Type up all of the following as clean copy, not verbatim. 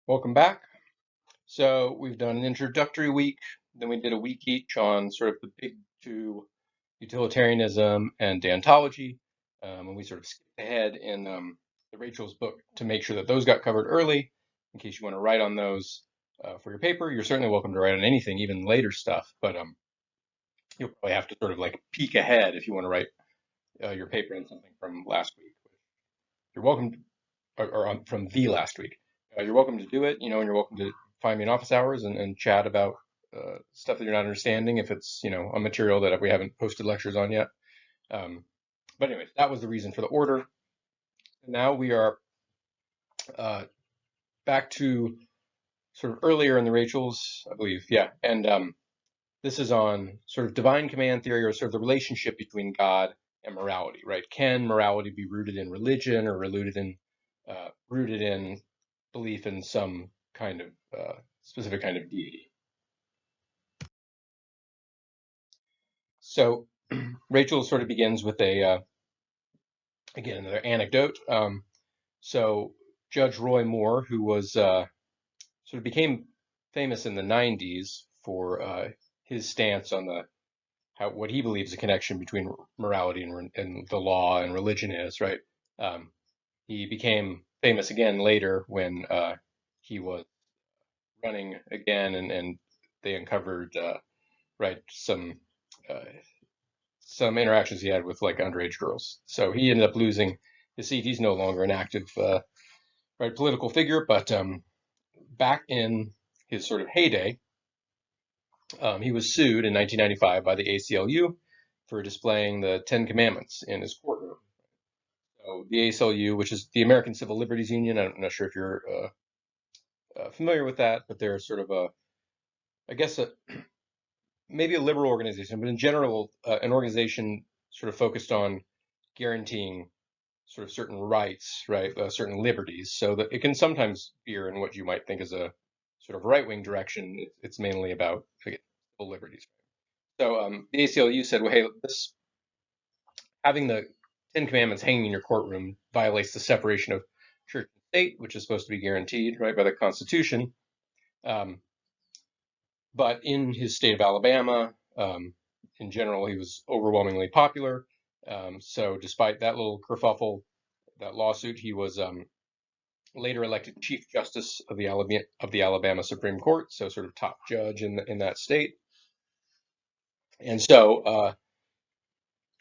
Welcome back. So we've done an introductory week, then we did a week each on sort of the big two, utilitarianism and deontology, and we sort of skipped ahead in the Rachel's book to make sure that those got covered early. In case you want to write on those for your paper, you're certainly welcome to write on anything, even later stuff, but you'll probably have to sort of like peek ahead if you want to write your paper on something from last week. You're welcome, from the last week. You're welcome to do it, and you're welcome to find me in office hours and chat about stuff that you're not understanding if it's, a material that we haven't posted lectures on yet. But anyways, that was the reason for the order. Now we are back to sort of earlier in the Rachel's, I believe, yeah. And this is on sort of divine command theory, or sort of the relationship between God and morality, right? Can morality be rooted in religion, or rooted in belief in some kind of specific kind of deity? So Rachel sort of begins with again, another anecdote. So Judge Roy Moore, who was sort of became famous in the 90s for his stance on what he believes the connection between morality and the law and religion is, right? He became famous again later when he was running again, and they uncovered right uh, some interactions he had with like underage girls. So he ended up losing his seat. He's no longer an active right political figure, but back in his sort of heyday, he was sued in 1995 by the ACLU for displaying the Ten Commandments in his courtroom. So the ACLU, which is the American Civil Liberties Union, I'm not sure if you're familiar with that, but they're sort of I guess, maybe a liberal organization, but in general, an organization sort of focused on guaranteeing sort of certain rights, right, certain liberties, so that it can sometimes veer in what you might think is a sort of right-wing direction. It's mainly about, again, civil liberties. So the ACLU said, well, hey, this having the Ten Commandments hanging in your courtroom violates the separation of church and state, which is supposed to be guaranteed, right, by the Constitution. Um, but in his state of Alabama, in general, he was overwhelmingly popular. So despite that little kerfuffle, that lawsuit, he was later elected Chief Justice of the Alabama Supreme Court, so sort of top judge in that state. And so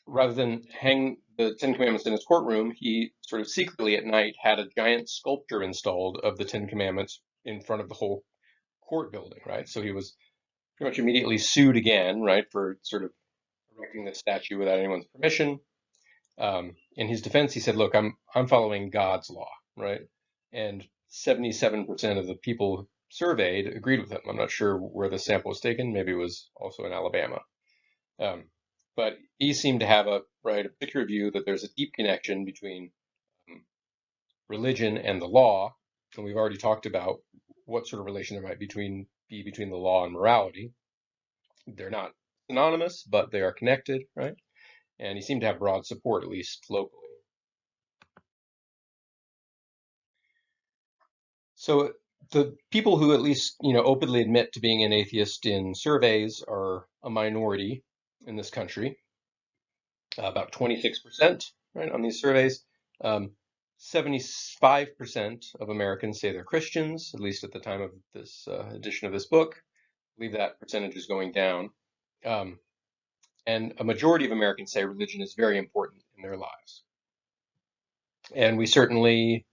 rather than hang the Ten Commandments in his courtroom, he sort of secretly at night had a giant sculpture installed of the Ten Commandments in front of the whole court building, right? So he was pretty much immediately sued again, right, for sort of erecting the statue without anyone's permission. In his defense, he said, "Look, I'm following God's law, right?" And 77% of the people surveyed agreed with him. I'm not sure where the sample was taken. Maybe it was also in Alabama. Um, but he seemed to have a particular view that there's a deep connection between um, religion and the law, and we've already talked about what sort of relation there might be between the law and morality. They're not synonymous, but they are connected, right? And he seemed to have broad support, at least locally. So the people who at least, openly admit to being an atheist in surveys are a minority in this country, about 26%, right, on these surveys. 75% of Americans say they're Christians, at least at the time of this edition of this book. I believe that percentage is going down. Um, and a majority of Americans say religion is very important in their lives. And we certainly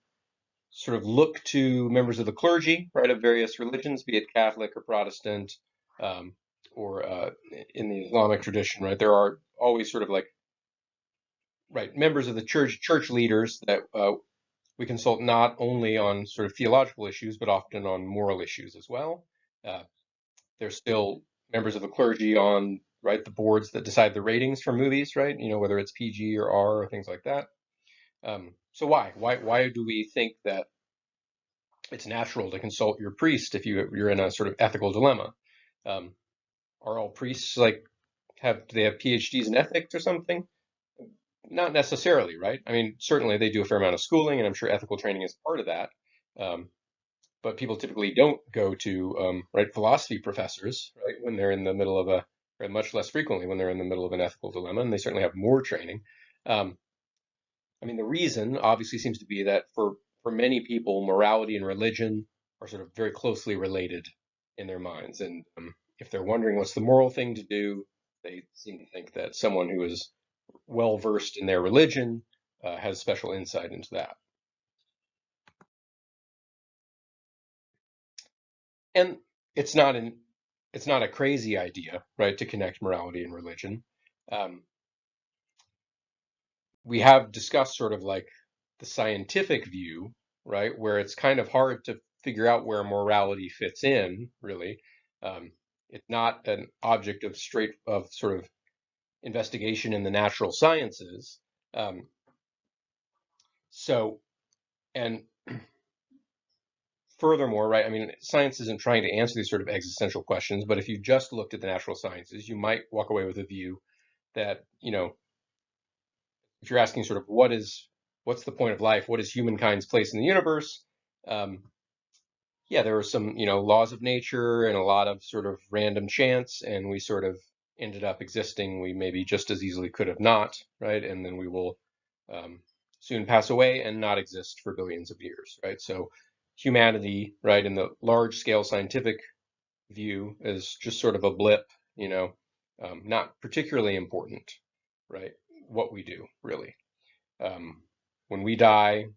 sort of look to members of the clergy, right, of various religions, be it Catholic or Protestant, um, or in the Islamic tradition, right? There are always sort of like, right, members of the church leaders that we consult not only on sort of theological issues, but often on moral issues as well. Uh, there's still members of the clergy on, right, the boards that decide the ratings for movies, right? Whether it's PG or R or things like that. So why do we think that it's natural to consult your priest if you're in a sort of ethical dilemma? Um, are all priests like do they have PhDs in ethics or something? Not necessarily, right? I mean, certainly they do a fair amount of schooling, and I'm sure ethical training is part of that. Um, but people typically don't go to right philosophy professors, right, when they're in the middle of a, or much less frequently when they're in the middle of an ethical dilemma, and they certainly have more training. Um, I mean, the reason obviously seems to be that for many people, morality and religion are sort of very closely related in their minds, and if they're wondering what's the moral thing to do, they seem to think that someone who is well versed in their religion has special insight into that. And it's not an it's not a crazy idea, right, to connect morality and religion. Um, we have discussed sort of like the scientific view, right, where it's kind of hard to figure out where morality fits in, really. Um, it's not an object of straight of sort of investigation in the natural sciences. Um, so, and furthermore, right, I mean, science isn't trying to answer these sort of existential questions, but if you just looked at the natural sciences, you might walk away with a view that, if you're asking sort of what's the point of life, what is humankind's place in the universe? Um, yeah, there were some, laws of nature and a lot of sort of random chance, and we sort of ended up existing. We maybe just as easily could have not, right? And then we will um, soon pass away and not exist for billions of years, right? So humanity, right, in the large scale scientific view is just sort of a blip, not particularly important, right? What we do, really. Um, when we die,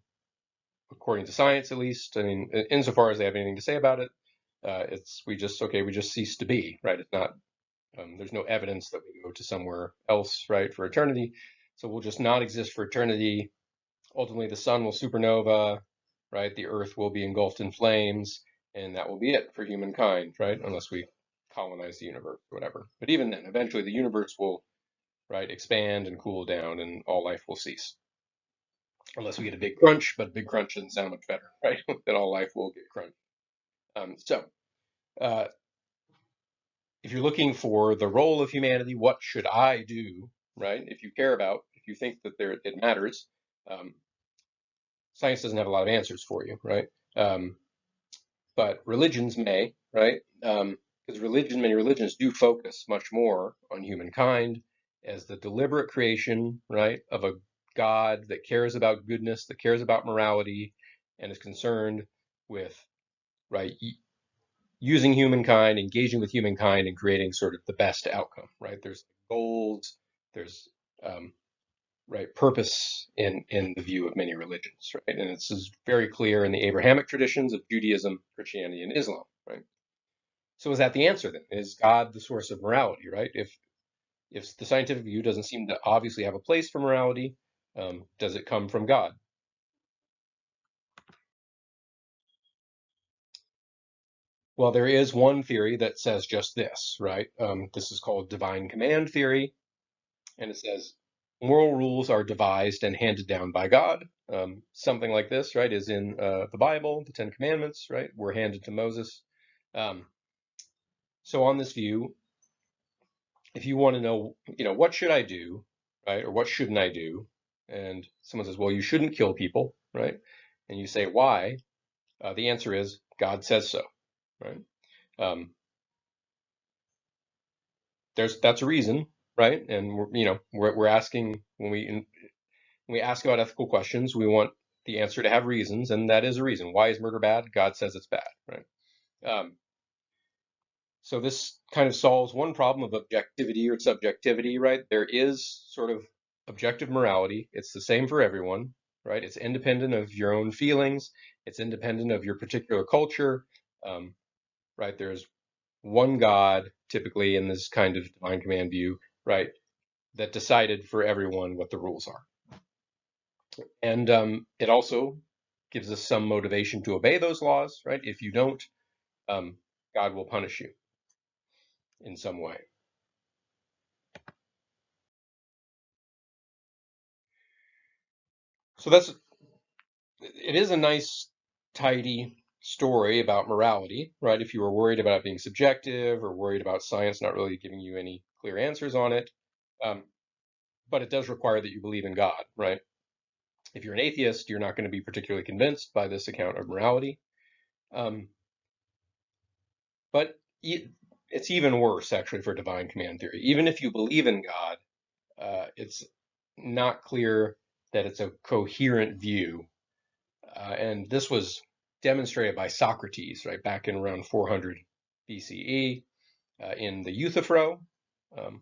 according to science at least, I mean, insofar as they have anything to say about it, we just cease to be, right? It's not, there's no evidence that we go to somewhere else, right, for eternity. So we'll just not exist for eternity. Ultimately, the sun will supernova, right? The earth will be engulfed in flames, and that will be it for humankind, right? Unless we colonize the universe or whatever. But even then, eventually the universe will, right, expand and cool down, and all life will cease. Unless we get a big crunch, but a big crunch doesn't sound much better, right? Then all life will get crunched. So, uh, if you're looking for the role of humanity, what should I do, right? If you think that it matters, um, science doesn't have a lot of answers for you, right? Um, but religions may, right? Because many religions do focus much more on humankind as the deliberate creation, right, of a God that cares about goodness, that cares about morality, and is concerned with, right, using humankind, engaging with humankind, and creating sort of the best outcome, right? There's goals, there's right purpose in the view of many religions, right? And this is very clear in the Abrahamic traditions of Judaism, Christianity, and Islam, right? So is that the answer then? Is God the source of morality, right? If the scientific view doesn't seem to obviously have a place for morality, does it come from God? Well, there is one theory that says just this, right? This is called divine command theory, and it says moral rules are devised and handed down by God. Something like this, right, is in the Bible, the Ten Commandments, right, were handed to Moses. Um, so on this view, if you want to know, what should I do, right, or what shouldn't I do, and someone says, well, you shouldn't kill people, right, and you say why, the answer is God says so, right? Um, that's a reason, right? And we're asking when we ask about ethical questions, we want the answer to have reasons, and that is a reason. Why is murder bad? God says it's bad, right? Um, so this kind of solves one problem of objectivity or subjectivity, right? There is sort of objective morality. It's the same for everyone, right? It's independent of your own feelings. It's independent of your particular culture, um, right? There's one God, typically in this kind of divine command view, right, that decided for everyone what the rules are. And it also gives us some motivation to obey those laws, right? If you don't, um, God will punish you in some way. So it is a nice, tidy story about morality, right? If you were worried about it being subjective or worried about science not really giving you any clear answers on it. Um, but it does require that you believe in God, right? If you're an atheist, you're not going to be particularly convinced by this account of morality. Um, but it's even worse, actually, for divine command theory. Even if you believe in God, it's not clear that it's a coherent view. And this was demonstrated by Socrates, right, back in around 400 BCE in the Euthyphro, um,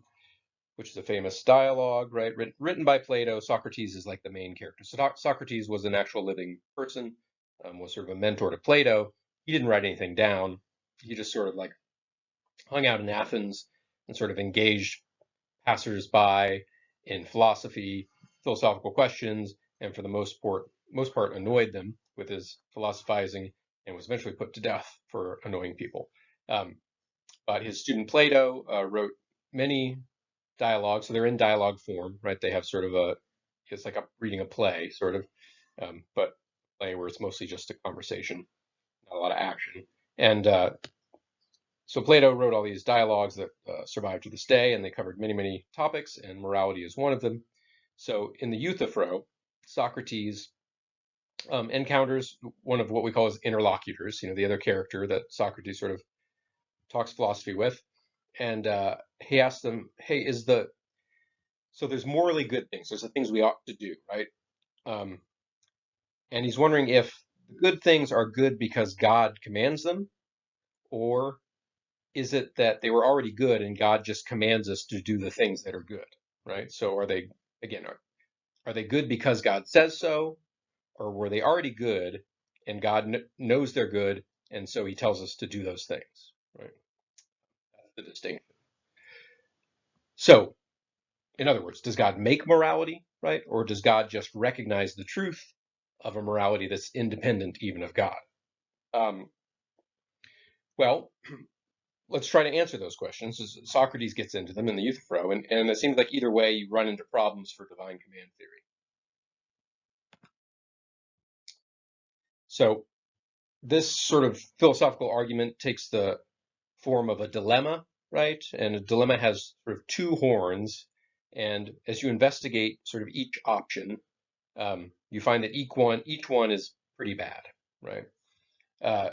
which is a famous dialogue, right, written by Plato. Socrates is like the main character. So Socrates was an actual living person, was sort of a mentor to Plato. He didn't write anything down. He just sort of like hung out in Athens and sort of engaged passersby in philosophy, philosophical questions, and for the most part annoyed them with his philosophizing, and was eventually put to death for annoying people. Um, but his student Plato wrote many dialogues, so they're in dialogue form, right? They have sort of it's like reading a play, sort of, but a play where it's mostly just a conversation, not a lot of action. And so Plato wrote all these dialogues that survive to this day, and they covered many, many topics, and morality is one of them. So in the Euthyphro, Socrates encounters one of what we call his interlocutors, the other character that Socrates sort of talks philosophy with, and he asks them, "Hey, so there's morally good things. There's the things we ought to do, right?" Um, and he's wondering if the good things are good because God commands them, or is it that they were already good and God just commands us to do the things that are good, right? So again, are they good because God says so, or were they already good and God knows they're good, and so he tells us to do those things, right? That's the distinction. So, in other words, does God make morality, right? Or does God just recognize the truth of a morality that's independent even of God? Um, well, let's try to answer those questions. Socrates gets into them in the Euthyphro, and it seems like either way you run into problems for divine command theory. So this sort of philosophical argument takes the form of a dilemma, right? And a dilemma has sort of two horns, and as you investigate sort of each option, you find that each one is pretty bad, right? Uh,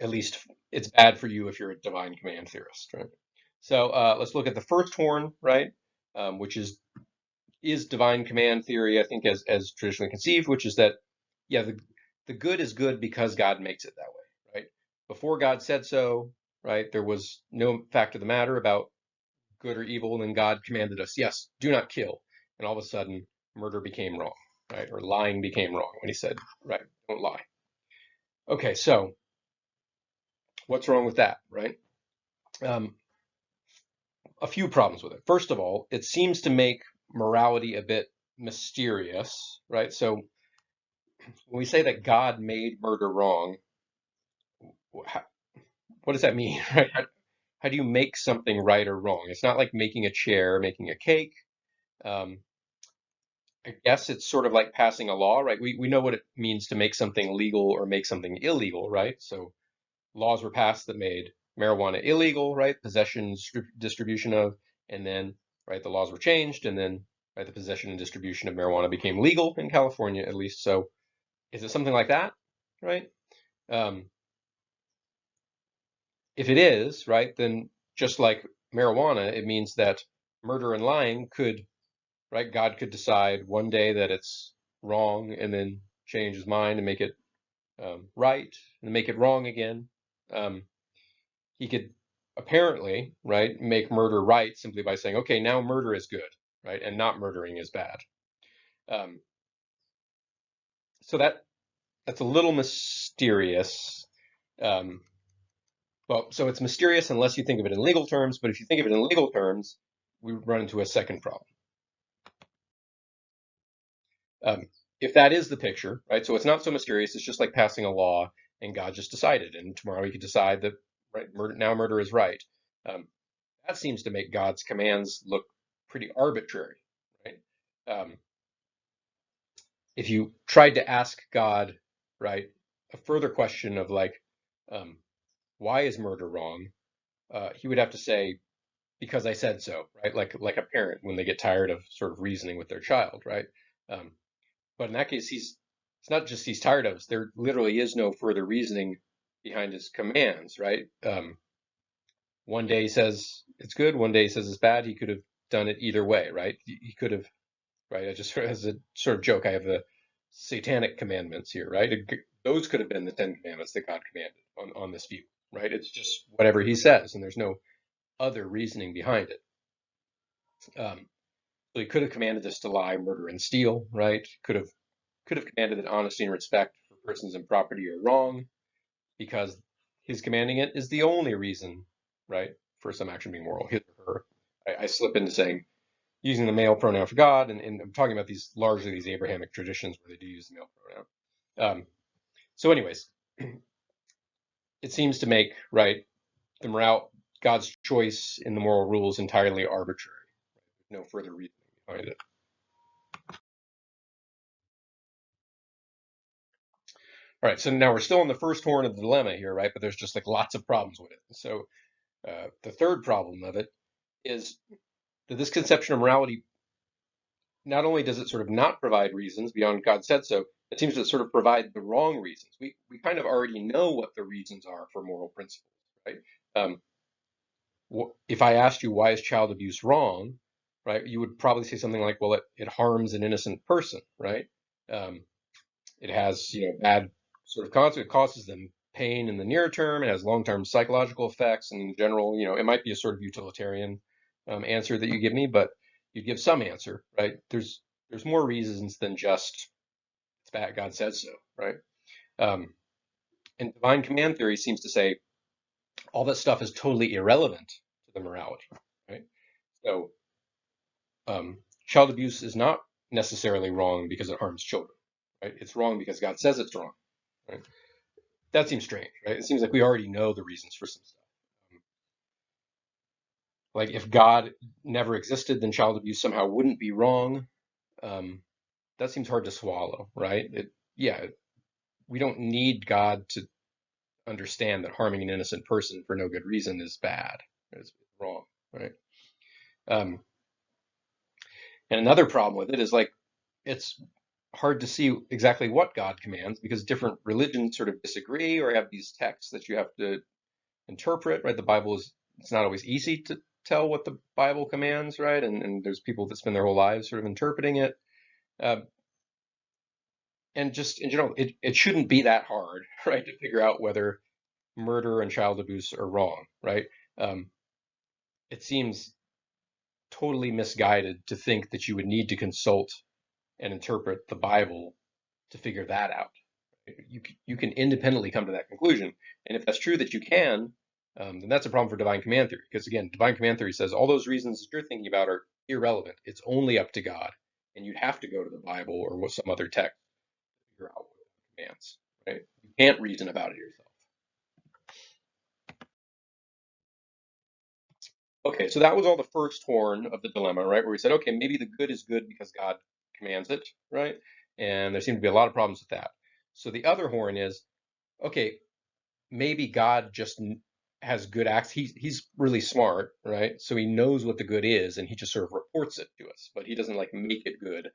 at least it's bad for you if you're a divine command theorist, right? So let's look at the first horn, right? Which is divine command theory, I think, as traditionally conceived, which is that, yeah, the good is good because God makes it that way, right? Before God said so, right, there was no fact of the matter about good or evil, and then God commanded us, yes, do not kill. And all of a sudden, murder became wrong, right? Or lying became wrong when he said, right, don't lie. Okay, so what's wrong with that, right? Um, a few problems with it. First of all, it seems to make morality a bit mysterious, right? So when we say that God made murder wrong, how, what does that mean, right? How do you make something right or wrong? It's not like making a chair, making a cake. Um, I guess it's sort of like passing a law, right? We know what it means to make something legal or make something illegal, right? So laws were passed that made marijuana illegal, right? Possession, distribution of, and then, right, the laws were changed, and then, right, the possession and distribution of marijuana became legal in California, at least. So is it something like that, right? Um, if it is, right, then just like marijuana, it means that murder and lying could, right, God could decide one day that it's wrong and then change his mind and make it right and make it wrong again. Um, he could apparently, right, make murder right simply by saying, okay, now murder is good, right, and not murdering is bad. Um, so that's a little mysterious. Um, well, so it's mysterious unless you think of it in legal terms, but if you think of it in legal terms, we run into a second problem. Um, if that is the picture, right, so it's not so mysterious, it's just like passing a law and God just decided, and tomorrow he could decide that, right, murder is right. Um, that seems to make God's commands look pretty arbitrary, right? Um, if you tried to ask God, right, a further question of like, um, why is murder wrong? He would have to say, because I said so, right? Like a parent when they get tired of sort of reasoning with their child, right? Um, but in that case, he's it's not just he's tired of us. There literally is no further reasoning behind his commands, right? One day he says it's good, one day he says it's bad. He could have done it either way, right? He could have, right? I just, as a sort of joke, I have the satanic commandments here, right? Those could have been the Ten Commandments that God commanded on this view, right? It's just whatever he says, and there's no other reasoning behind it. So he could have commanded us to lie, murder, and steal, right? Could have commanded that honesty and respect for persons and property are wrong, because his commanding it is the only reason, right, for some action being moral, his or her. I slip into saying using the male pronoun for God, and I'm talking about largely these Abrahamic traditions where they do use the male pronoun. So, anyways, it seems to make, right, God's choice in the moral rules entirely arbitrary. No further reasoning behind it. All right, so now we're still in the first horn of the dilemma here, right? But there's just like lots of problems with it. So the third problem of it is that this conception of morality, not only does it sort of not provide reasons beyond God said so, it seems to sort of provide the wrong reasons. We kind of already know what the reasons are for moral principles, right? Um, if I asked you why is child abuse wrong, right, you would probably say something like, well, it harms an innocent person, right? Um, it has, bad sort of consequences. It causes them pain in the near term. It has long-term psychological effects, and in general, it might be a sort of utilitarian answer that you give me, but you give some answer, right? There's more reasons than just it's bad. God said so, right? Um, and divine command theory seems to say all that stuff is totally irrelevant to the morality, right? So child abuse is not necessarily wrong because it harms children, right? It's wrong because God says it's wrong, right? That seems strange, right? It seems like we already know the reasons for some stuff. Like if God never existed, then child abuse somehow wouldn't be wrong. Um, that seems hard to swallow, right? Yeah, we don't need God to understand that harming an innocent person for no good reason is bad. It's wrong, right? Um, and another problem with it is like it's hard to see exactly what God commands because different religions sort of disagree or have these texts that you have to interpret, right? The Bible it's not always easy to tell what the Bible commands, right? And there's people that spend their whole lives sort of interpreting it. Uh, and just in general, it shouldn't be that hard, right, to figure out whether murder and child abuse are wrong, right? Um, it seems totally misguided to think that you would need to consult and interpret the Bible to figure that out. You can independently come to that conclusion. And if that's true that you can, then that's a problem for divine command theory. Because again, divine command theory says all those reasons that you're thinking about are irrelevant. It's only up to God. And you'd have to go to the Bible or some other text to figure out what it commands, right? You can't reason about it yourself. Okay, so that was all the first horn of the dilemma, right? Where we said, okay, maybe the good is good because God commands it, right? And there seem to be a lot of problems with that. So the other horn is, okay, maybe God just has good acts. He's really smart, right? So he knows what the good is, and he just sort of reports it to us, but he doesn't like make it good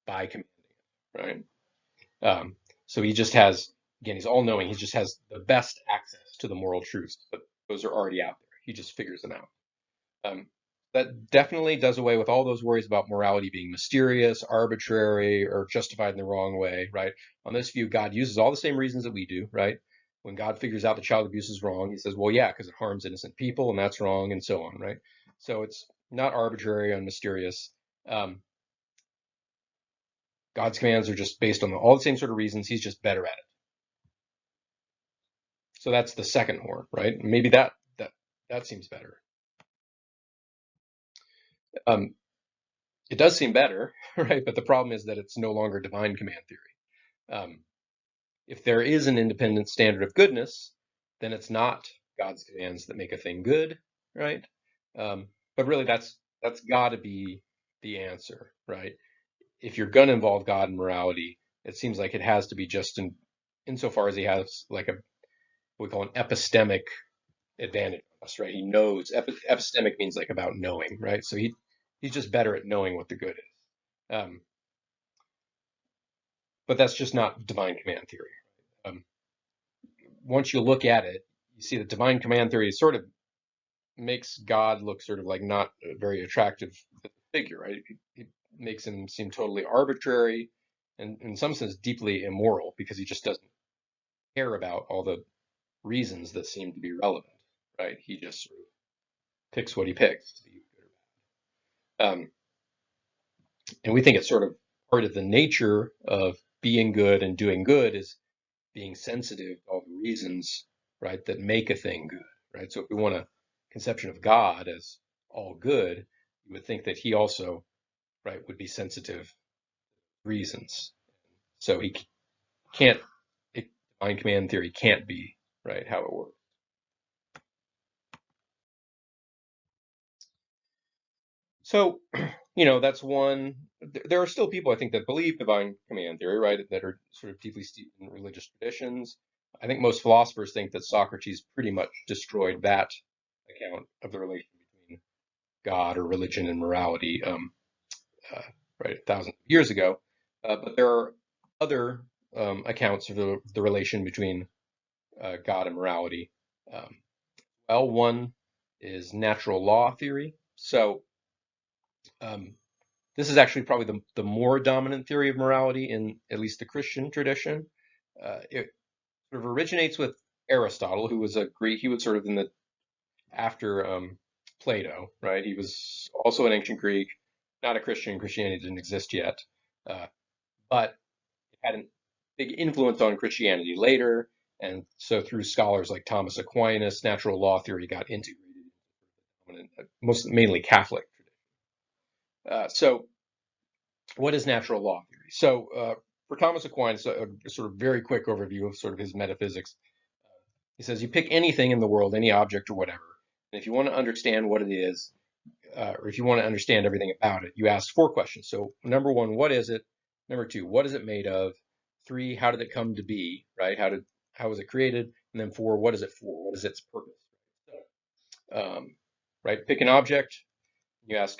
by commanding it, right? So he just has, again, he's all knowing. He just has the best access to the moral truths, but those are already out there. He just figures them out. Um, that definitely does away with all those worries about morality being mysterious, arbitrary, or justified in the wrong way, right? On this view, God uses all the same reasons that we do, right? When God figures out that child abuse is wrong, he says, well, yeah, because it harms innocent people and that's wrong and so on, right? So it's not arbitrary and mysterious. Um, God's commands are just based on all the same sort of reasons. He's just better at it. So that's the second horn, right? Maybe that seems better. Um, it does seem better, right? But the problem is that it's no longer divine command theory. If there is an independent standard of goodness, then it's not God's commands that make a thing good, right? But really, that's got to be the answer, right? If you're going to involve God in morality, it seems like it has to be just insofar as he has like what we call an epistemic advantage on us, right? He knows epistemic means like about knowing, right? So he's just better at knowing what the good is. but that's just not divine command theory. Once you look at it, you see that divine command theory sort of makes God look sort of like not a very attractive figure, right? It makes him seem totally arbitrary and in some sense deeply immoral because he just doesn't care about all the reasons that seem to be relevant, right? He just sort of picks what he picks. Um, and we think it's sort of part of the nature of being good and doing good is being sensitive to all the reasons, right, that make a thing good, right? So if we want a conception of God as all good, you would think that he also, right, would be sensitive to reasons. So he can't, divine command theory can't be, right, how it works. So, that's one. There are still people, I think, that believe divine command theory, right, that are sort of deeply steeped in religious traditions. I think most philosophers think that Socrates pretty much destroyed that account of the relation between God or religion and morality, uh, right, thousands of years ago. But there are other accounts of the relation between God and morality. Um, one is natural law theory. So um, this is actually probably the more dominant theory of morality in at least the Christian tradition. It sort of originates with Aristotle, who was a Greek. He was sort of in the after Plato, right? He was also an ancient Greek, not a Christian. Christianity didn't exist yet, uh, but it had a big influence on Christianity later. And so through scholars like Thomas Aquinas, natural law theory got integrated into most mainly Catholic tradition. So what is natural law theory? So for Thomas Aquinas, a sort of very quick overview of sort of his metaphysics. He says you pick anything in the world, any object or whatever, and if you want to understand what it is, or if you want to understand everything about it, you ask four questions. So number one, what is it? Number two, what is it made of? Three, how did it come to be? Right? How was it created? And then four, what is it for? What is its purpose? Right? Pick an object. You ask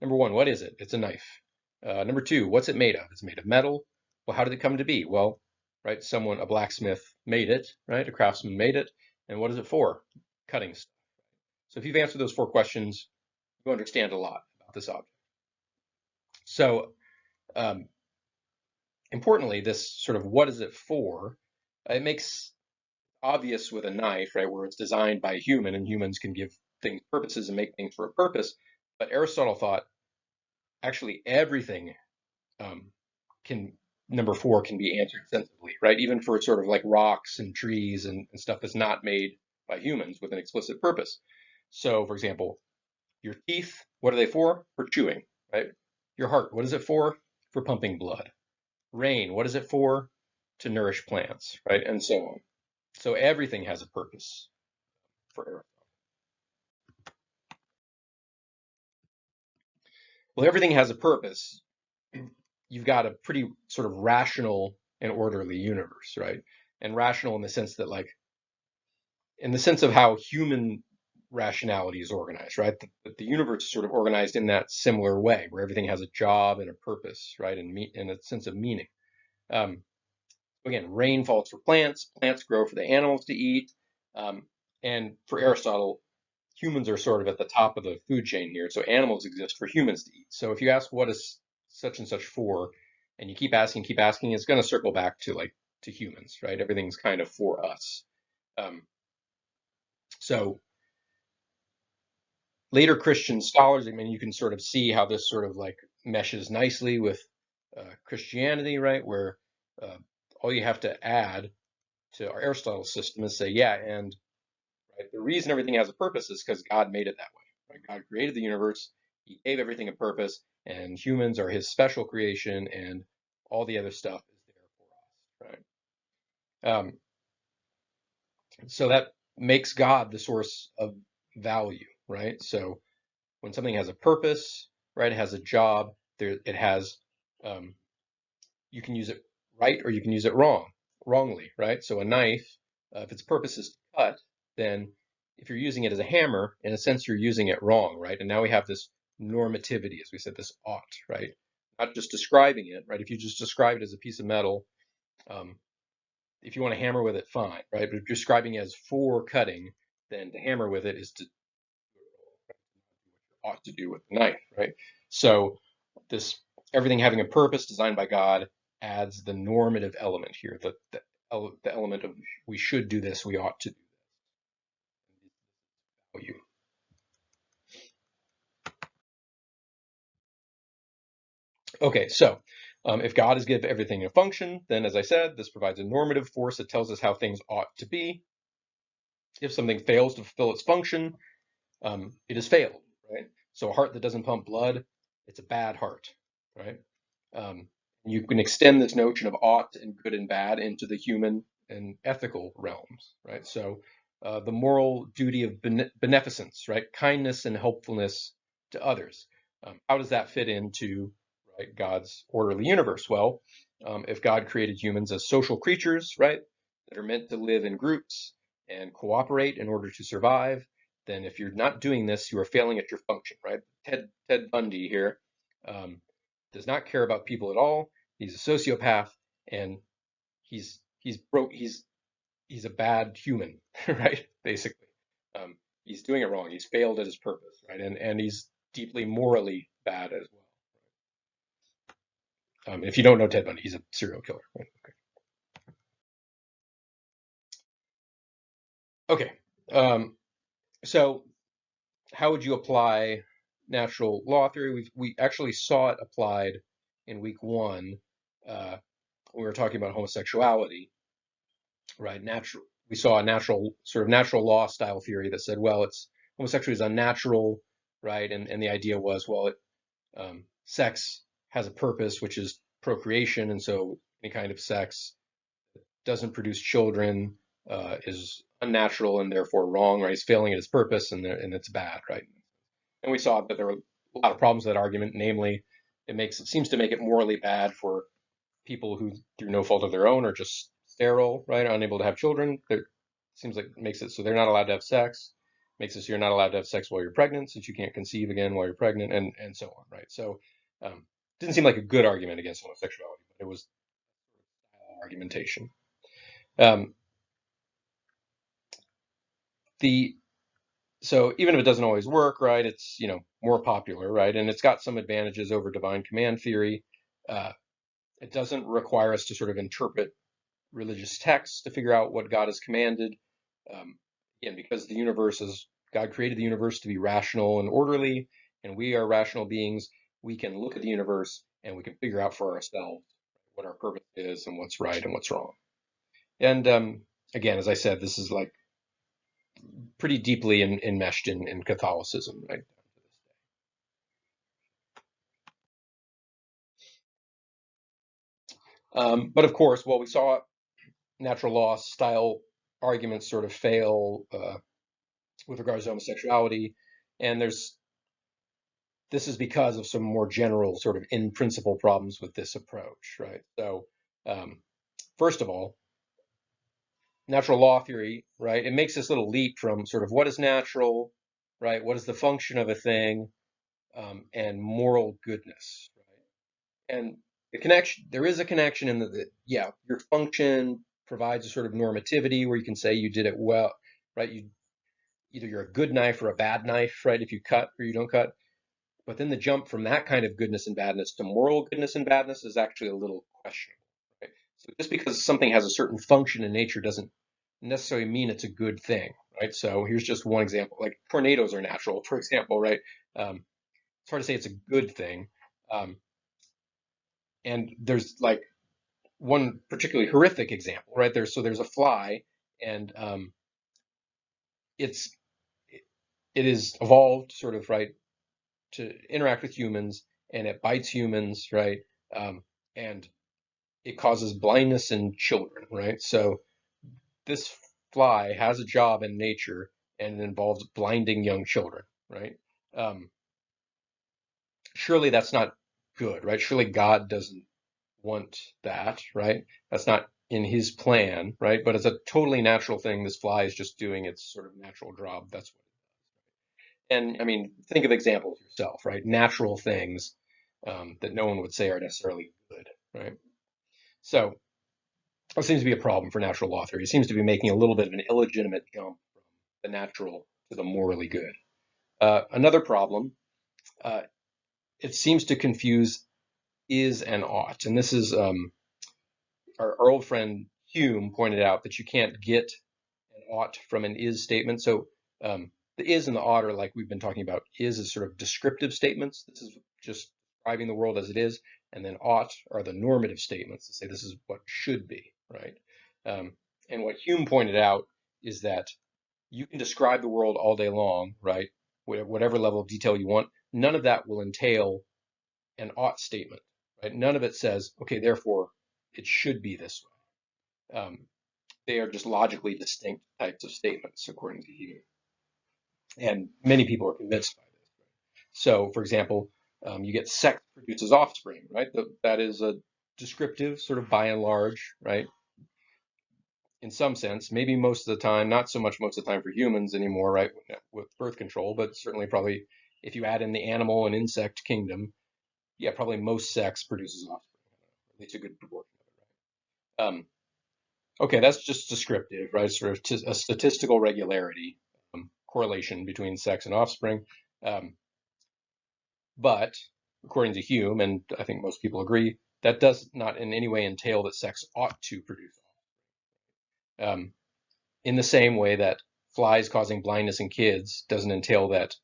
number one, what is it? It's a knife. Number two, what's it made of? It's made of metal. Well, how did it come to be? Well, right, a blacksmith made it, right? A craftsman made it. And what is it for? Cutting stuff. So if you've answered those four questions, you understand a lot about this object. So um, importantly, this sort of what is it for? It makes obvious with a knife, right, where it's designed by a human and humans can give things purposes and make things for a purpose. But Aristotle thought actually everything um, can number four can be answered sensibly, right? Even for sort of like rocks and trees and stuff that's not made by humans with an explicit purpose. So, for example, your teeth, what are they for? For chewing, right? Your heart, what is it for? For pumping blood. Rain, what is it for? To nourish plants, right? And so on. So everything has a purpose for Aristotle. Well, everything has a purpose. You've got a pretty sort of rational and orderly universe, right? And rational in the sense that, like, in the sense of how human rationality is organized, right? The universe is sort of organized in that similar way, where everything has a job and a purpose, right? And a sense of meaning. Um, Again, rain falls for plants, plants grow for the animals to eat. Um, and for Aristotle, humans are sort of at the top of the food chain here. So animals exist for humans to eat. So if you ask what is such and such for, and you keep asking, it's going to circle back to to humans, right? Everything's kind of for us. Um, so later Christian scholars, I mean, you can sort of see how this sort of like meshes nicely with Christianity, right? Where uh, all you have to add to our Aristotle system is say, yeah, and right, the reason everything has a purpose is because God made it that way. Right? God created the universe, He gave everything a purpose, and humans are His special creation, and all the other stuff is there for us, right? So that makes God the source of value, right? So when something has a purpose, right, it has a job, it has, um, you can use it right or you can use it wrongly, right? So a knife, if its purpose is to cut, then if you're using it as a hammer, in a sense, you're using it wrong, right? And now we have this normativity, as we said, this ought, right? not just describing it, right? If you just describe it as a piece of metal, um, if you want to hammer with it, fine, right? But if you're describing it as for cutting, then to hammer with it is to ought to do with the knife, right? So this everything having a purpose designed by God adds the normative element here, the element of we should do this, we ought to do you. Okay, so if God has given everything a function, then as I said, this provides a normative force that tells us how things ought to be. If something fails to fulfill its function, it has failed, right? So a heart that doesn't pump blood, it's a bad heart, right? Um, you can extend this notion of ought and good and bad into the human and ethical realms, right? So the moral duty of beneficence, right? Kindness and helpfulness to others. How does that fit into, right, God's orderly universe? Well, if God created humans as social creatures, right, that are meant to live in groups and cooperate in order to survive, then if you're not doing this, you are failing at your function, right? Ted Bundy here does not care about people at all. He's a sociopath, and he's broke. He's a bad human, right? Basically, he's doing it wrong. He's failed at his purpose, right? And he's deeply morally bad as well. If you don't know Ted Bundy, he's a serial killer, right? Okay. So how would you apply natural law theory? We actually saw it applied in week one when we were talking about homosexuality, right? We saw a natural law style theory that said, well, it's homosexuality is unnatural, right? And the idea was, well, sex has a purpose, which is procreation, and so any kind of sex doesn't produce children is unnatural and therefore wrong, right? It's failing at its purpose, and it's bad, right? And we saw that there were a lot of problems with that argument, namely, it seems to make it morally bad for people who, through no fault of their own, are just sterile, right, unable to have children. It seems like it makes it so they're not allowed to have sex. Makes it so you're not allowed to have sex while you're pregnant, since you can't conceive again while you're pregnant, and so on, right? So, didn't seem like a good argument against homosexuality, but it was argumentation. Um, the so even if it doesn't always work, right, it's more popular, right, and it's got some advantages over divine command theory. Uh, it doesn't require us to sort of interpret religious texts to figure out what God has commanded. Um, Again, because God created the universe to be rational and orderly, and we are rational beings, we can look at the universe and we can figure out for ourselves what our purpose is and what's right and what's wrong. And again, as I said, this is like pretty deeply enmeshed in Catholicism, right? But of course, well, we saw natural law style arguments sort of fail with regards to homosexuality, and this is because of some more general sort of in principle problems with this approach, right? So, um, first of all, natural law theory, right? It makes this little leap from sort of what is natural, right? What is the function of a thing, and moral goodness, right? And there is a connection in yeah, your function provides a sort of normativity where you can say you did it well, right? Either you're a good knife or a bad knife, right? If you cut or you don't cut. But then the jump from that kind of goodness and badness to moral goodness and badness is actually a little questionable. Right? So just because something has a certain function in nature doesn't necessarily mean it's a good thing, right? So here's just one example. Like tornadoes are natural, for example, right? It's hard to say it's a good thing. Um, and there's like one particularly horrific example, right? There's a fly, and it's it is evolved sort of right to interact with humans, and it bites humans, right? And it causes blindness in children, right? So this fly has a job in nature, and it involves blinding young children, right? Um, Surely that's not good, right? Surely God doesn't want that, right? That's not in his plan, right? But it's a totally natural thing. This fly is just doing its sort of natural job. And I mean, think of examples yourself, right? Natural things. that no one would say are necessarily good, right? So that seems to be a problem for natural law theory. It seems to be making a little bit of an illegitimate jump from the natural to the morally good. Another problem, uh, it seems to confuse is and ought. And this is our old friend Hume pointed out that you can't get an ought from an is statement. So the is and the ought are, like we've been talking about, is sort of descriptive statements. This is just describing the world as it is. And then ought are the normative statements to say this is what should be, right? And what Hume pointed out is that you can describe the world all day long, right? Whatever level of detail you want. None of that will entail an ought statement, right? None of it says, okay, therefore it should be this way. They are just logically distinct types of statements, according to Hume. And many people are convinced by this. So, for example, you get sex produces offspring, right? That is a descriptive, sort of by and large, right? In some sense, maybe most of the time, not so much most of the time for humans anymore, right? With birth control, but certainly probably if you add in the animal and insect kingdom, yeah, probably most sex produces offspring, at least a good proportion of it, right? Okay, that's just descriptive, right? Sort of a statistical regularity, correlation between sex and offspring. Um, but according to Hume, and I think most people agree, that does not in any way entail that sex ought to produce offspring. In the same way that flies causing blindness in kids doesn't entail that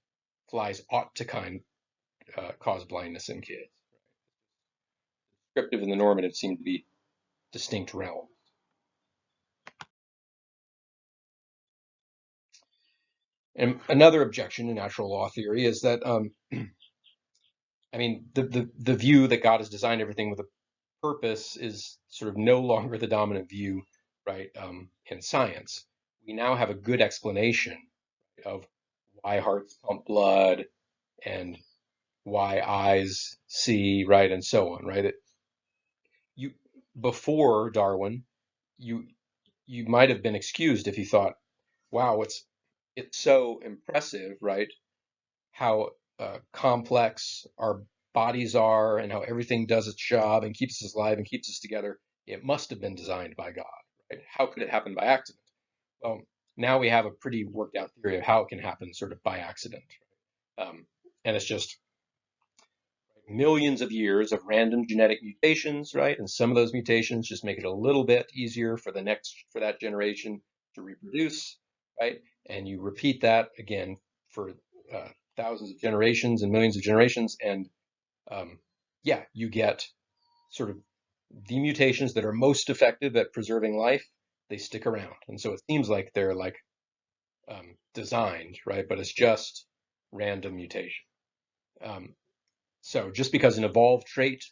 flies ought to cause blindness in kids. Descriptive and the normative seem to be distinct realms. And another objection to natural law theory is that, I mean, the view that God has designed everything with a purpose is sort of no longer the dominant view, right, in science. We now have a good explanation of why hearts pump blood and why eyes see, right, and so on, right? You before Darwin, you you might have been excused if you thought, wow, it's so impressive, right? How complex our bodies are and how everything does its job and keeps us alive and keeps us together. It must have been designed by God, right? How could it happen by accident? Well, now we have a pretty worked out theory of how it can happen sort of by accident. And it's just millions of years of random genetic mutations, right? And some of those mutations just make it a little bit easier for that generation to reproduce, right? And you repeat that again for thousands of generations and millions of generations, and yeah, you get sort of the mutations that are most effective at preserving life. They stick around, and so it seems like they're like designed, right? But it's just random mutation. Um, so just because an evolved trait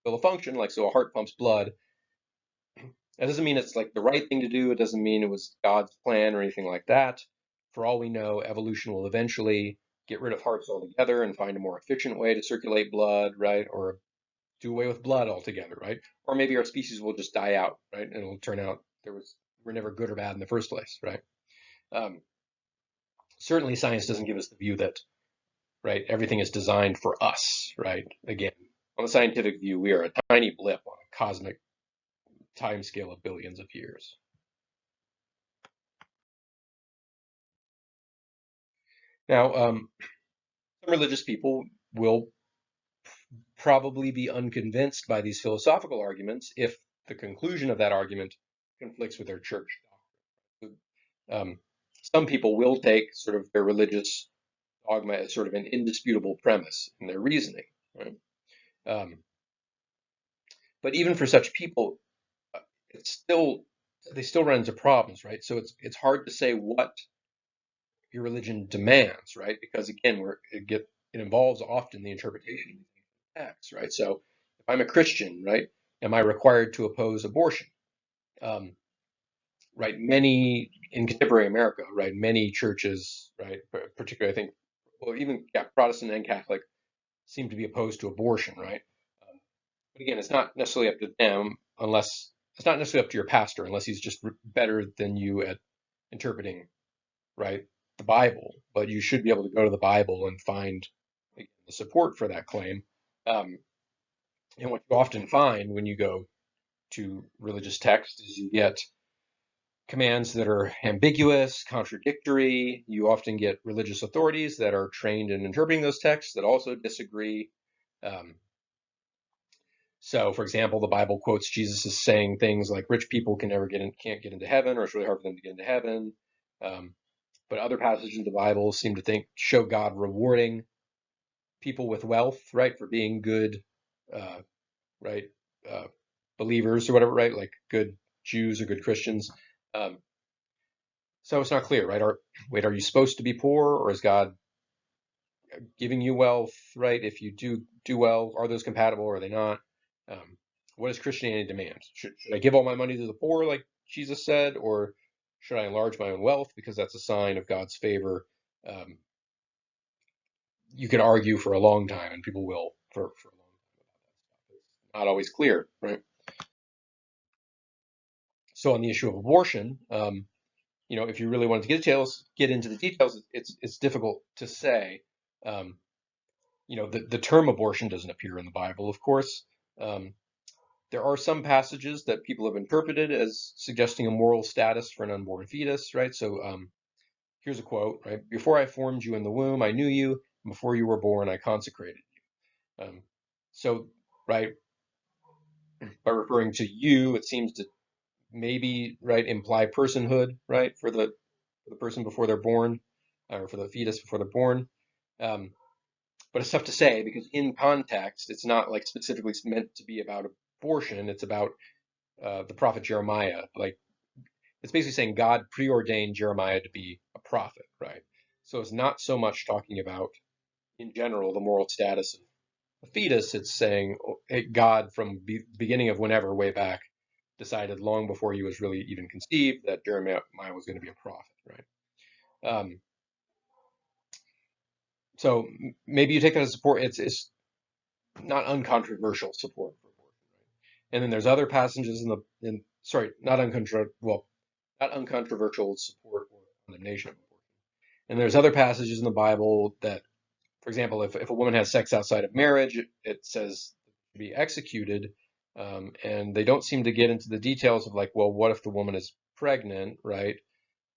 fulfill a function, like so a heart pumps blood, that doesn't mean it's like the right thing to do. It doesn't mean it was God's plan or anything like that. For all we know, evolution will eventually get rid of hearts altogether and find a more efficient way to circulate blood, right? Or do away with blood altogether, right? Or maybe our species will just die out, right? And it'll turn out we're never good or bad in the first place, right? Um, Certainly, science doesn't give us the view that, right, everything is designed for us, right? Again, on the scientific view, we are a tiny blip on a cosmic timescale of billions of years. Now, some religious people will probably be unconvinced by these philosophical arguments if the conclusion of that argument conflicts with their church doctrine. Some people will take sort of their religious dogma as sort of an indisputable premise in their reasoning, right? Um, but even for such people, it's still they still run into problems, right? So it's hard to say what your religion demands, right? Because again, it involves often the interpretation of text, right? So if I'm a Christian, right, am I required to oppose abortion? Um, right, many in contemporary America, right, many churches, right, particularly I think, well, even yeah, Protestant and Catholic seem to be opposed to abortion, right? But again, it's not necessarily up to them unless it's not necessarily up to your pastor unless he's just better than you at interpreting, right, the Bible. But you should be able to go to the Bible and find the support for that claim. Um, and what you often find when you go to religious text is you get commands that are ambiguous, contradictory. You often get religious authorities that are trained in interpreting those texts that also disagree. Um, so, for example, the Bible quotes Jesus as saying things like rich people can't get into heaven, or it's really hard for them to get into heaven. Um, but other passages in the Bible seem to show God rewarding people with wealth, right, for being good, uh, right, uh, believers or whatever, right, like good Jews or good Christians. Um, so it's not clear, right? Are you supposed to be poor, or is God giving you wealth, right? If you do well, are those compatible or are they not? Um, what does Christianity demand? Should I give all my money to the poor, like Jesus said, or should I enlarge my own wealth because that's a sign of God's favor? Um, you can argue for a long time, and people will for a long time. It's not always clear, right? So on the issue of abortion, if you really wanted to get into the details, it's difficult to say. Um, the term abortion doesn't appear in the Bible, of course. Um, there are some passages that people have interpreted as suggesting a moral status for an unborn fetus, right? So here's a quote, right? Before I formed you in the womb, I knew you, and before you were born, I consecrated you. So, right, by referring to you, it seems to maybe, right, imply personhood, right, for the person before they're born, or for the fetus before they're born. Um, but it's tough to say because in context, it's not like specifically meant to be about abortion. It's about the prophet Jeremiah. Like it's basically saying God preordained Jeremiah to be a prophet, right? So it's not so much talking about, in general, the moral status of a fetus. It's saying God, from beginning of whenever, way back, decided long before he was really even conceived that Jeremiah was going to be a prophet, right? So maybe you take that as support. It's not uncontroversial support for abortion, right? And then there's other passages in sorry, not uncontroversial support or condemnation of abortion. And there's other passages in the Bible that, for example, if a woman has sex outside of marriage, it says to be executed. And they don't seem to get into the details of like, well, what if the woman is pregnant, right?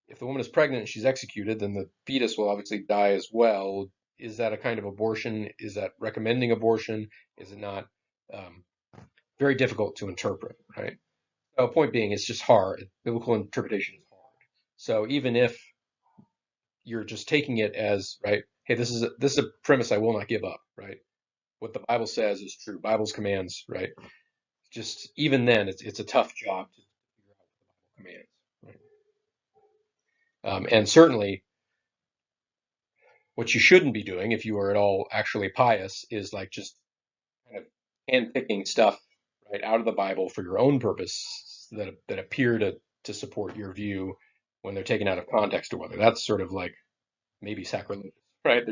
If the woman is pregnant and she's executed, then the fetus will obviously die as well. Is that a kind of abortion? Is that recommending abortion? Is it not? Um, Very difficult to interpret, right? So point being, it's just hard. Biblical interpretation is hard. So even if you're just taking it as, right, hey, this is a premise I will not give up, right? What the Bible says is true. Bible's commands, right? Just even then, it's a tough job to figure out what the Bible commands, right? And certainly, what you shouldn't be doing if you are at all actually pious is like just kind of handpicking stuff right out of the Bible for your own purpose that appear to support your view when they're taken out of context or whether that's sort of like maybe sacrilegious, right?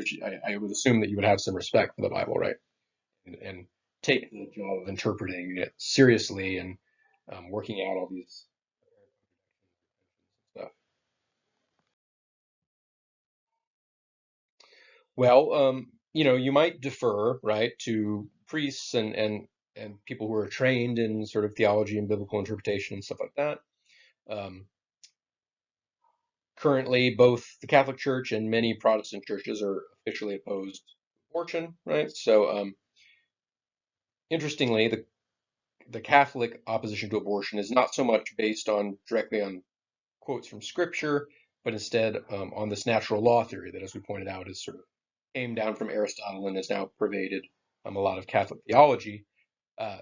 I would assume that you would have some respect for the Bible, right? And take the job of interpreting it seriously and working out all these stuff. Well, you might defer, right, to priests and people who are trained in sort of theology and biblical interpretation and stuff like that. Um, Currently, both the Catholic Church and many Protestant churches are officially opposed to abortion, right? So, interestingly, the Catholic opposition to abortion is not so much based on directly on quotes from Scripture, but instead on this natural law theory that, as we pointed out, is sort of came down from Aristotle and has now pervaded a lot of Catholic theology. Uh,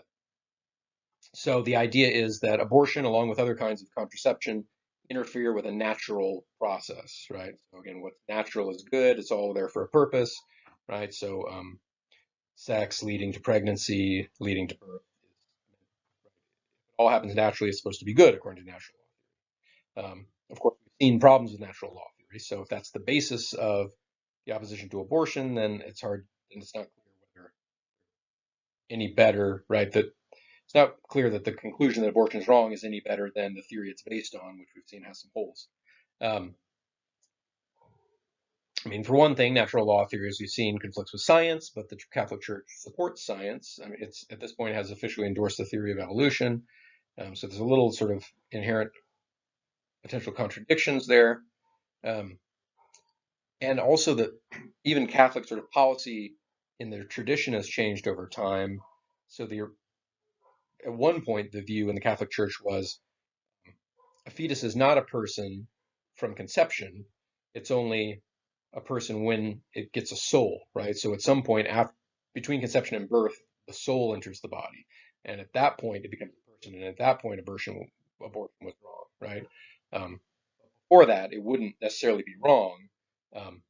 so the idea is that abortion, along with other kinds of contraception, interfere with a natural process, right? So again, what's natural is good. It's all there for a purpose, right? So sex leading to pregnancy, leading to birth, all happens naturally. It's supposed to be good according to natural law. Of course, we've seen problems with natural law theory. So if that's the basis of the opposition to abortion, then it's hard, and it's not clear whether any better, right? That it's not clear that the conclusion that abortion is wrong is any better than the theory it's based on, which we've seen has some holes. Um, I mean, for one thing, natural law theory, as we've seen, conflicts with science, but the Catholic Church supports science. I mean, it's at this point has officially endorsed the theory of evolution. So there's a little sort of inherent potential contradictions there. Um, and also that even Catholic sort of policy in their tradition has changed over time. So at one point, the view in the Catholic Church was a fetus is not a person from conception. It's only a person when it gets a soul, right? So at some point between conception and birth, the soul enters the body. And at that point, it becomes a person. And at that point, abortion was wrong, right? Um, Before that, it wouldn't necessarily be wrong. Um,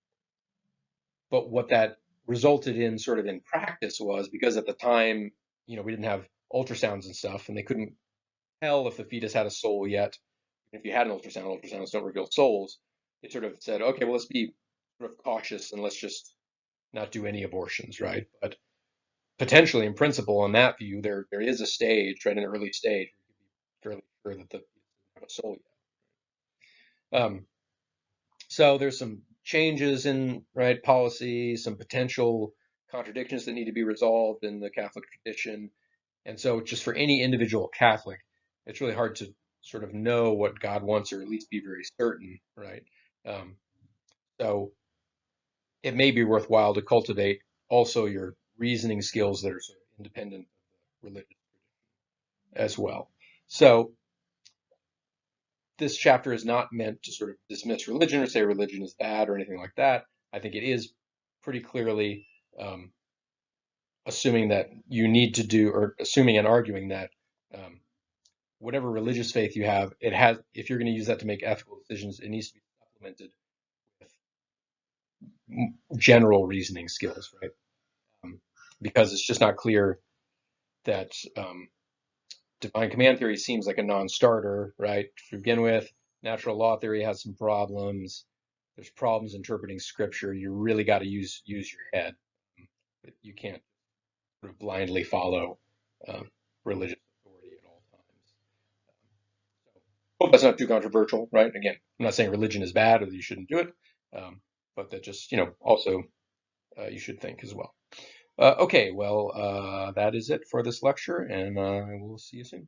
but what that resulted in sort of in practice was because at the time, we didn't have ultrasounds and stuff, and they couldn't tell if the fetus had a soul yet. If you had an ultrasound, ultrasounds don't reveal souls. They sort of said, okay, well, let's be sort of cautious and let's just not do any abortions, right? But potentially, in principle, on that view, there is a stage, right, an early stage, where you can be fairly sure that the fetus doesn't have a soul yet. So there's some changes in right policy, some potential contradictions that need to be resolved in the Catholic tradition. And so just for any individual Catholic, it's really hard to sort of know what God wants or at least be very certain, right? Um, so it may be worthwhile to cultivate also your reasoning skills that are sort of independent of the religion as well. So this chapter is not meant to sort of dismiss religion or say religion is bad or anything like that. I think it is pretty clearly um, assuming that you need to do, or assuming and arguing that um, whatever religious faith you have, if you're going to use that to make ethical decisions, it needs to be supplemented with general reasoning skills, right? Because it's just not clear that divine command theory seems like a non-starter, right? To begin with, natural law theory has some problems. There's problems interpreting scripture. You really got to use your head. You can't sort of blindly follow religious authority at all times. So, hope that's not too controversial, right? Again, I'm not saying religion is bad or that you shouldn't do it, but that just also you should think as well. Okay, well, that is it for this lecture, and we'll see you soon.